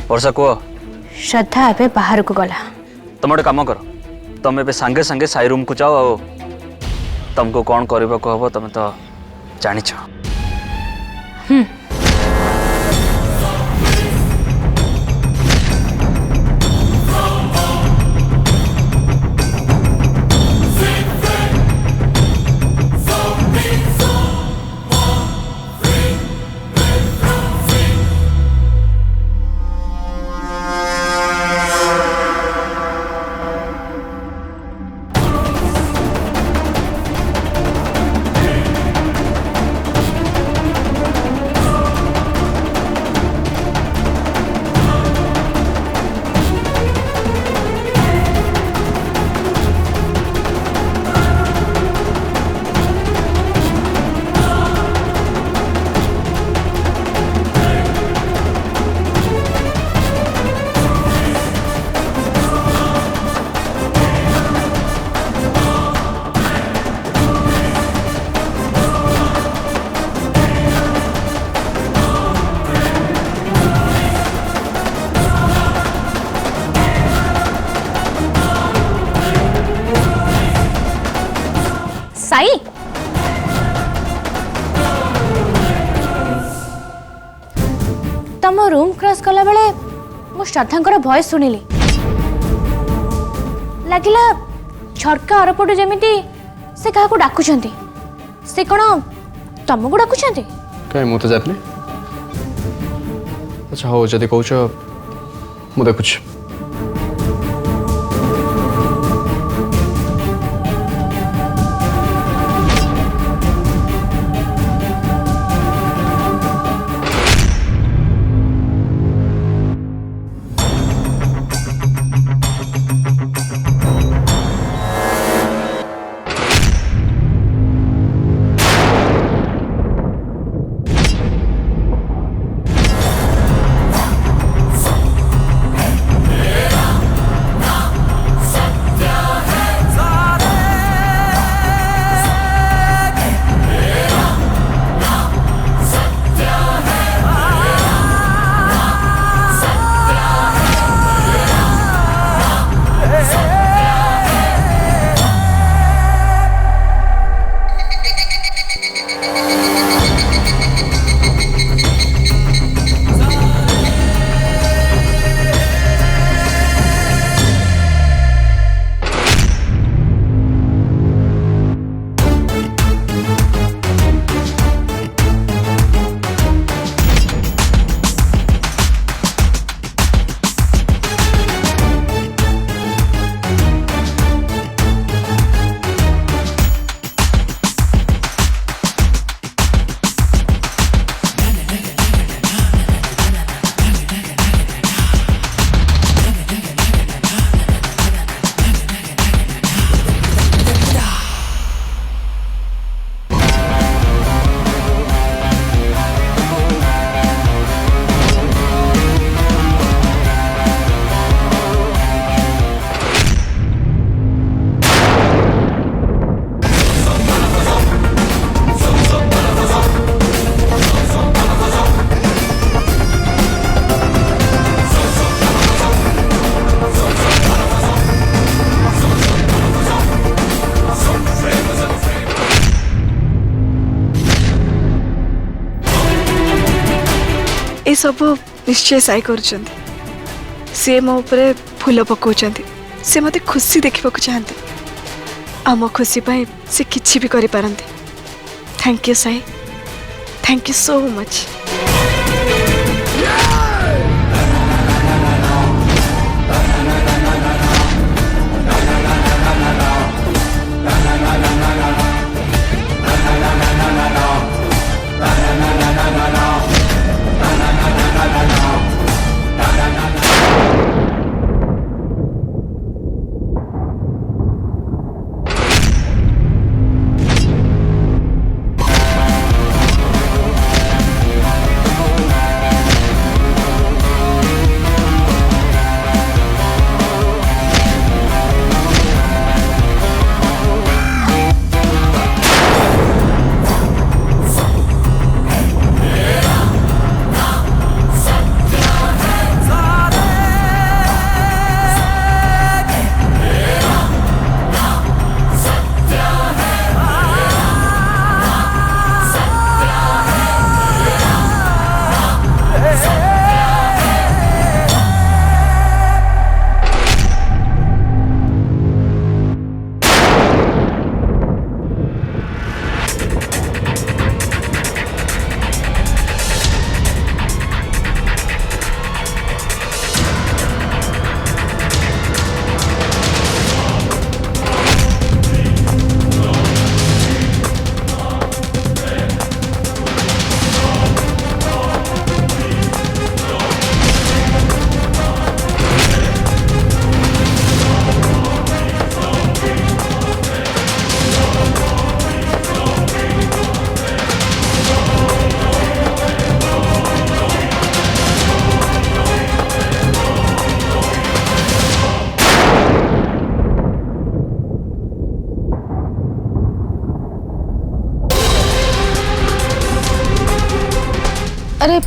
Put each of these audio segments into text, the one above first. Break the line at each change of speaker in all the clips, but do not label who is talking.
वर्षा कह
श्रद्धा एबे बाहर को गला।
तुम गोटे कम कर तुम ए सांगे सांगे साई रूम को जाओ आ तुमको कौन करने को हम तुम तो जानिछ।
साई तम रूम क्रॉस कला बेले मो श्रद्धांकर वॉइस सुनिली लगिला झरका अरपटू जमीती से क्या डाकुंट से कौन तुमको डाकुंट
कहीं मु तो जानी। अच्छा हो जदि कौच मु देखुच।
ए सब निश्चय साई कर सी मो उपरे फूल पकाउछन्ति से मते खुशी देखा चाहते आम खुशी पाई से किछि भी करि पारंती। Thank you Sai, thank you so much. अरे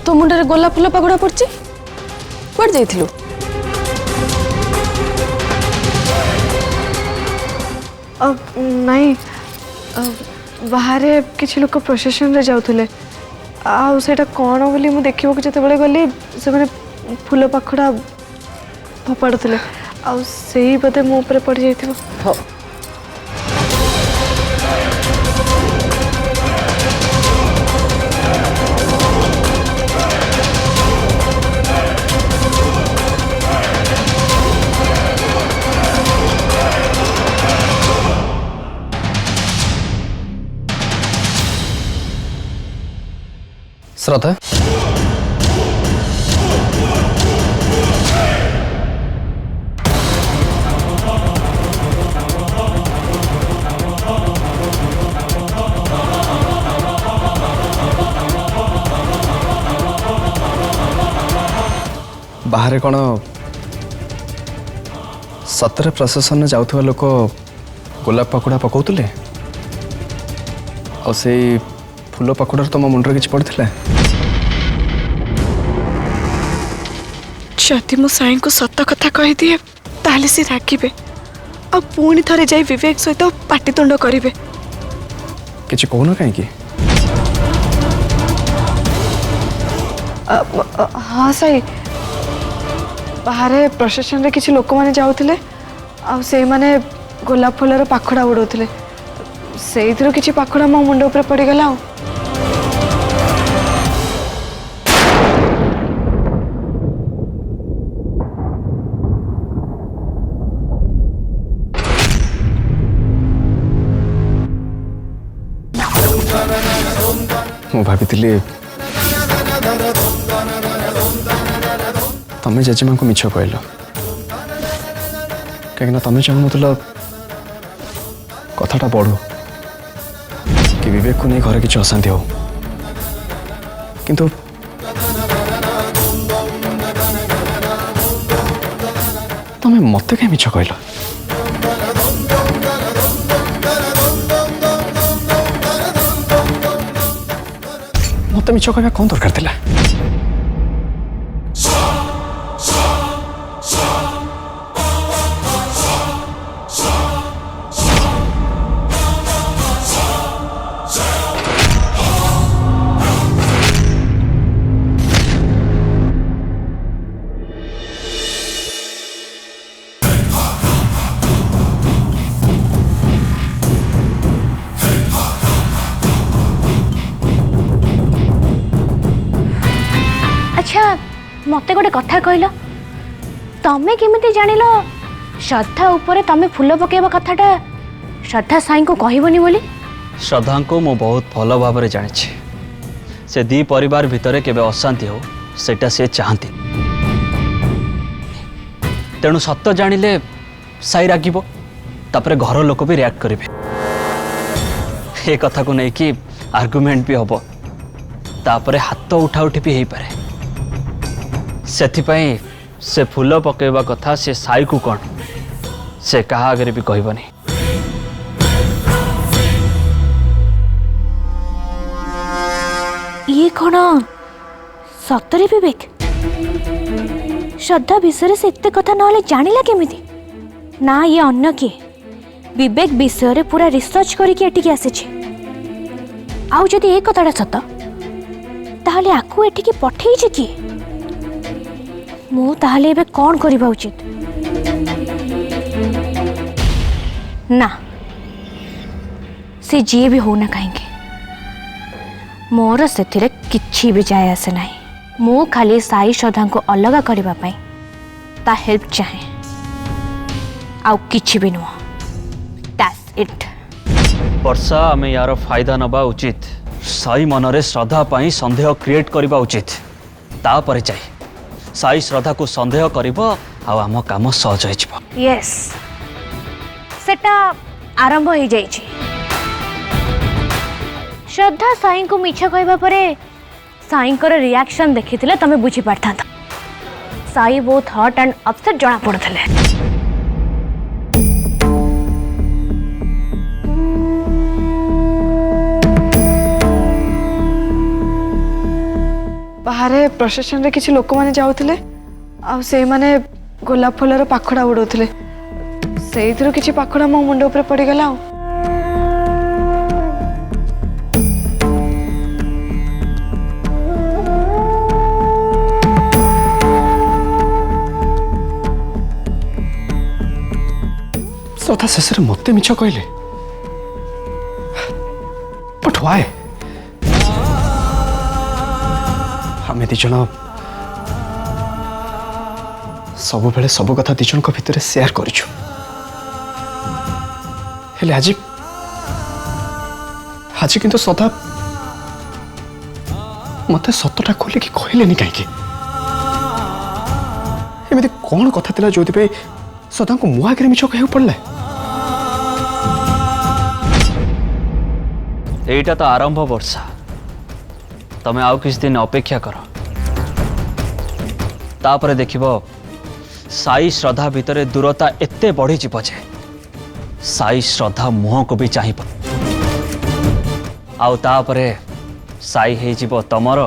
तो मुंडे गोलाप फुल पगड़ा पड़ची कुआड़ जाइथिलु नहीं बाहर किसी लोक प्रोसेसन रे जाउथले आ सेटा कोन बोली मु देखिबो कि जते बेले गली से माने फूल पाखड़ा फपाड़ुले आ सेही बदे मो ऊपर पड़ जाइथिबो
श्रद्धा बाहर कौन सतरे प्रशासन जाऊथुवा लोक गोलाप पकड़ा पकाउतले आ से फूल पकड़ार तुम मुंडरे किछ पड़थिला
जदि मो साई को सत कथा कही दिए ताले से रागिबे आ पुणी थरे जाई विवेक सहित पाटितुंड करिवे
किछ कहूना कहीं
हाँ साई बाहर प्रशासन रे किछि लोक माने जाउथिले आ से माने गोलाप फूलर पाखड़ा उड़ौथिले सेइथिरो किछि पाखड़ा मो मुंड ऊपर पड़ी गला
मु भाभी तमें जेजेमा को मिछ कहल कहीं तमें चाहूल कथाटा बढ़ू कि विवेक को नहीं घर किसी अशांति हो किंतु तमें मत कहीं मिछ कहल मत मिछ कहवा कौन दरकार थिला
अच्छा मते गोटे कथा कहल तमें केमिति जानिल श्रद्धा ऊपर तमें फूल पकेबा कथाटा श्रद्धा साई को कहबनी बोली
श्रद्धा को मु बहुत भल भाव में जानी से दी परिवार भितर केबे अशांति हो सेटा से चाहती तेणु सत्य जानिले साई रागिबो तापरे घर लोक भी रिएक्ट करेंगे ये कथा को नहीं कि आर्गुमेंट भी हम तापरे हाथ उठा उठी भी हो पारे सेथिपाई से फूल पकेबा कथा से साई को कौन से कहा आगे भी कहबनी
ये कौन सतरे विवेक श्रद्धा विषय से एते कथा ना जानिला केमिति ना ये अन्य किए विवेक विषय रे पूरा रिसर्च करके एटिके आसीछि आउ जदि ए कथाटा सत ताहले आकु एटिके पठेइछि कि मु ताहले एबे कोन करिबा उचित ना से जी भी होना कहेंगे मोर से किछि भी जाए आसे नहीं मु खाली साई श्रद्धा को अलग करबा पई ता हेल्प चाहे आउ किछि भी नुह दैट्स इट
वर्षा आमे यार फायदा नबा उचित साई मनरे श्रद्धा पाई संदेह क्रिएट करबा उचित ता परे चाहे साई श्रद्धा को संदेह करिबो आ आम काम सहज होइछबो
यस सेटा आरंभ हो जाई छी श्रद्धा साई को मिछ कहबा परे साई कर रिएक्शन देखिथिले तमे बुझी पारथा साई बहुत हॉट एंड अपसेट जणा पड़थले
ବାହାରେ ପ୍ରସେସନରେ କିଛି ଲୋକମାନେ ଯାଉଥିଲେ ଆଉ ସେଇମାନେ ଗୋଲାପ ଫୁଲର ପାଖୁଡ଼ା ଉଡ଼ଉଥିଲେ ସେଇଥିରୁ କିଛି ପାଖୁଡ଼ା ମୋ ମୁଣ୍ଡ ଉପରେ ପଡ଼ିଗଲା ଆଉ
ସଦା ଶେଷରେ ମତେ ମିଛ କହିଲେ ବଟ୍ ହ୍ୱାଏ ଆମେ ଦି ଜଣ ସବୁବେଳେ ସବୁ କଥା ଦି ଜଣଙ୍କ ଭିତରେ ସେୟାର କରିଛୁ ହେଲେ ଆଜି ଆଜି କିନ୍ତୁ ସଦା ମତେ ସତଟା ଖୋଲିକି କହିଲେନି କାହିଁକି ଏମିତି କଣ କଥା ଥିଲା ଯୋଉଥିପାଇଁ ସଦାଙ୍କୁ ମୋ ଆଗରେ ମିଛ କହିବାକୁ ପଡ଼ିଲା
ଏଇଟା ତ ଆରମ୍ଭ ବର୍ଷା ତମେ ଆଉ କିଛି ଦିନ ଅପେକ୍ଷା କର ତାପରେ ଦେଖିବ ସାଇ ଶ୍ରଦ୍ଧା ଭିତରେ ଦୂରତା ଏତେ ବଢ଼ିଯିବ ଯେ ସାଇ ଶ୍ରଦ୍ଧା ମୁହଁକୁ ବି ଚାହିଁବ ଆଉ ତାପରେ ସାଇ ହେଇଯିବ ତମର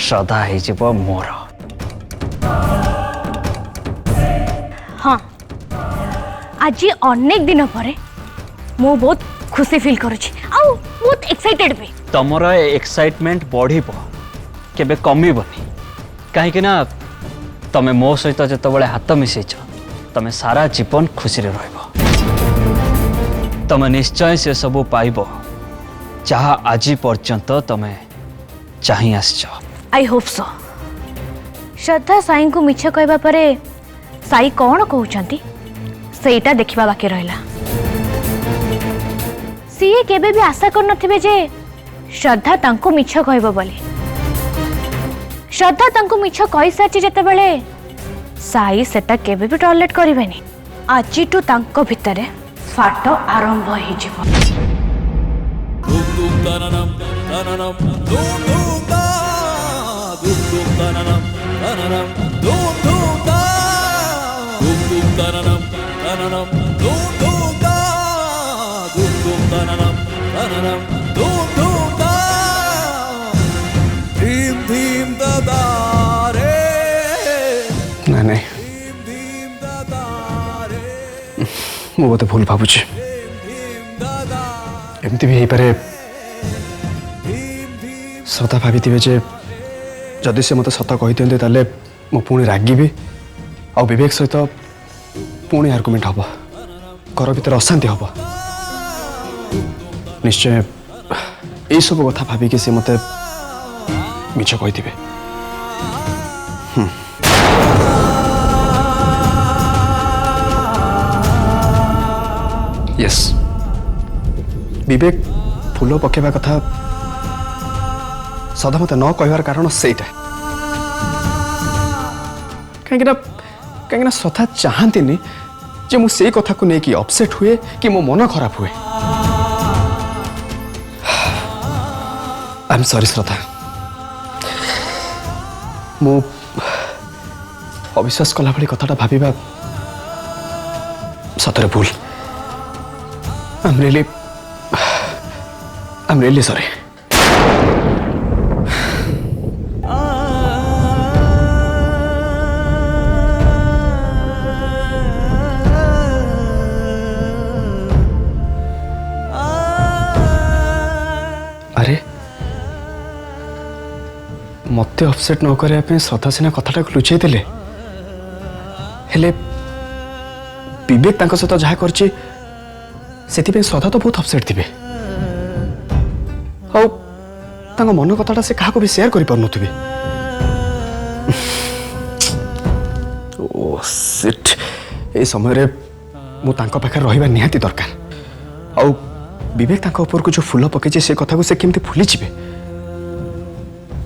ଶ୍ରଦ୍ଧା ହେଇଯିବ ମୋର
हाँ आज अनेक दिन पर मु बहुत खुशी फील करुछि आउ बहुत एक्साइटेड भी
तमर एक्साइटमेंट बढ़िब केबे कमिबनी कहीं ना तमे मो सहित जितेबाला हाथ मिसैच तमे सारा जीवन खुशी रे रहइब तमे निश्चय से सब पाइब जहाँ आज पर्यंत तमे चाहि आसछ
आई होप सो श्रद्धा साई को मिछ कहबा परे साई कौन कहउचंती सेटा देखिबा बाकी रहला सीए केबे भी आशा कर नथिबे जे श्रद्धा तांको मिछ कहबो बोली श्रद्धा तांको मिछ कहि साची जते बेले साई सेटा केबे भी टॉलरेट करिवेनी आजि टू तांको भितरे फाट आरंभ होई जिवो
ना नहीं मु बोधे भूल भावुची एमती भी पारे श्रद्धा भाभी जे जदि से मत सत कही दिखते ताले मु पुणी रागिबी आ विवेक सहित पुणी आर्गुमेंट हम घर भीतर अशांति हम निश्चय यही सब कथा भाविकी सी मत मिछ कही यस विवेक फूल पकेवा कथा सदा मत न कहवार कारण सेटा कहीं सदा चाहती जे मुझे कथा को लेकिन अपसेट हुए कि मो मन खराब हुए आई एम सॉरी श्रद्धा मु अविश्वास कला भाई कथाटा भाविबा सतरे भूल I'm really sorry. अरे मत अपसेट न करने श्रद्धा सिन्हा कथाटा लुचाई देले हेले विवेक तांको सहित जहाँ करछि सेतिबे श्रद्धा तो बहुत अपसेट थे मन कथाटा से क्या भी शेयर कर पारे ओ सिट ए समय मु तांको पाखे रहिबा निहाती दरकार आ विवेक तांको ऊपर को जो फूल पकई से कथा को से केमती भूली जिवे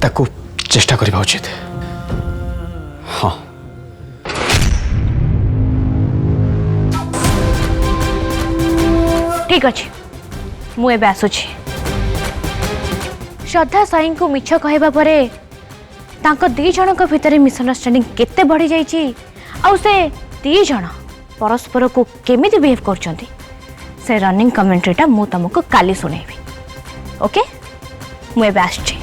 ताको चेष्टा करबा उचित हाँ
ठीक अच्छे मुझे आसुची श्रद्धा साई को मिछ कहबा परे तांको दी जन को भितर मिसअंडरस्टैंडिंग केते बढ़ी जाइए आउ से दी जन परस्पर को केमिति बिहेव करछंती से रनिंग कमेंट्रीटा मु तुमको काली सुनेबी ओके मुझे आसुची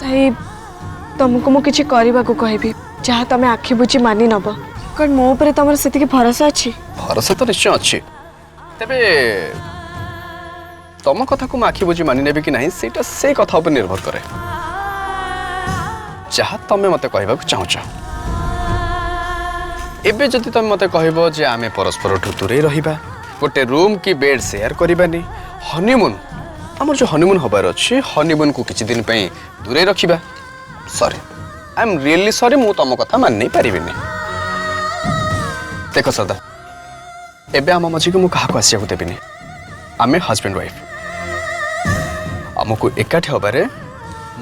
भाई तुमको मु किछि करबा को कहबी जहाँ तुम आखि बुझी मानि नब कौन मो ऊपर तुम से भरोसा अच्छी
भरोसा तो निश्चय अच्छी तेबे तुम कथा को आखि बुझी मानि नेबी कि नहीं सेटा से कथा ऊपर निर्भर करे जहाँ तमें मते कहबा को चाहूछ एबे जदि तुम मते कहबो जे आमे परस्पर ठु दूरे रहिबा गोटे रूम की बेड शेयर करबानी हनीमून हमर जो हनीमून हबार अछि हनीमून को किछि दिन पई दूरे रखिबा sorry I am really sorry मु तुम कथा मान नहीं पारिबिनी देखो सदा एबे आम मझी को मु कहा को आसिया को देबिनी आमे हस्बैंड वाइफ हमको एकाठी हबारे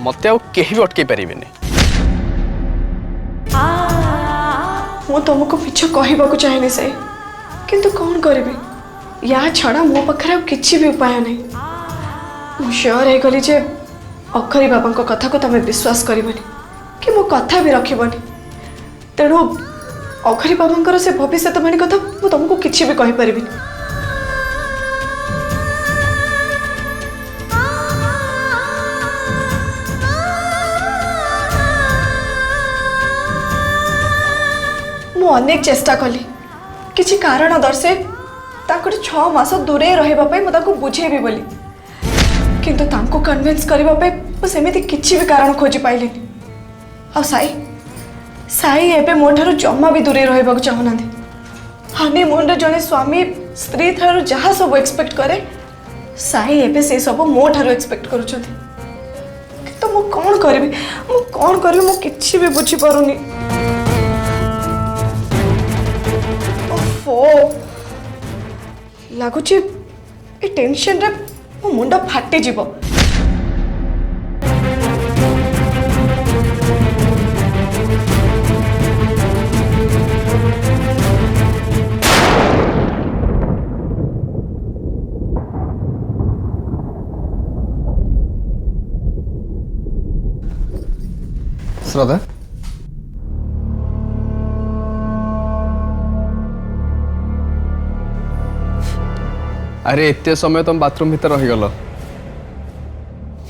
मते आ केही भी अटके पारिबिनी
मु तुमको मिछ कहबा को चाहेनी से किंतु कौन करबी या छड़ा मो पाखरे आ किछि भी उपाय नहीं मु श्योर है गली जे अखरी बाबा को कथा को तमे विश्वास करबनी कि मो कथा भी रखिबनी तेणु अखरी बाबा से भविष्यत मानी कथा मु तुमको किछि भी कहि परिबिनी मु अनेक चेष्टा कली किछि कारण दर्शे ताकरे 6 मास दूरे रहिबा पई मु ताको बुझेबी बोली किंतु तांको कन्विंस करबा पई मु सेमिति किछि भी कारण खोजि पाइलिनी आ साई एबे मोठारु जम्मा भी दूरे रहिबा को चाहनांदी हनीमून रे जने स्वामी स्त्री थारु जहा सब एक्सपेक्ट करे साई एबे से सब मोठारु एक्सपेक्ट करूछथि तो मु कोन करबी मु किछि भी बुझी पारुनी लगुच टेंशन रे मो मुंड फाटी जीव
श्रद्धा अरे एते समय तुम बाथरूम भीतर रही गल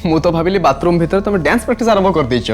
मु तो भाविली बाथरूम भीतर तुम डांस प्रैक्टिस आरंभ कर देछ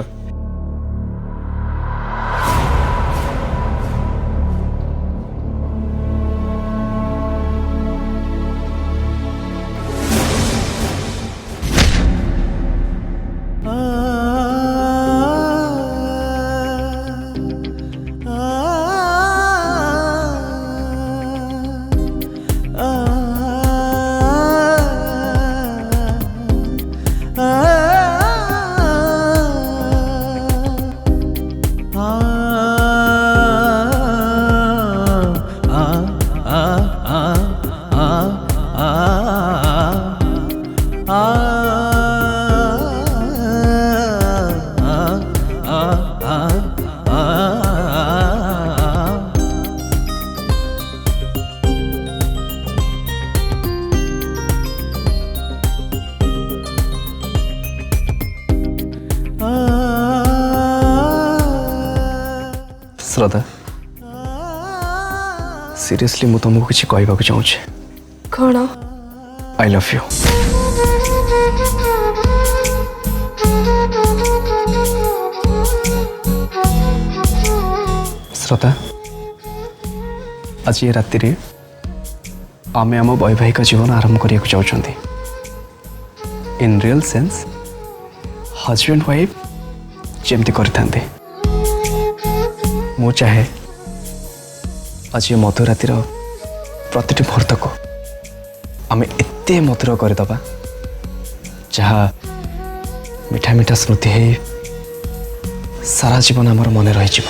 श्रद्धा सीरियसली मु तुमको किसी कहबा को चाहूँ
कौन
आई लव यू श्रद्धा आज ये राति रे आमे आम वैवाहिक जीवन आरंभ करने को चाहते in real sense husband wife जमती करते मु चाहे आज ये मधुर रातिर प्रतिटी मुहूर्त को आम एते मधुर करदबा जहाँ मीठा मीठा स्मृति है सारा जीवन आमर मन रही।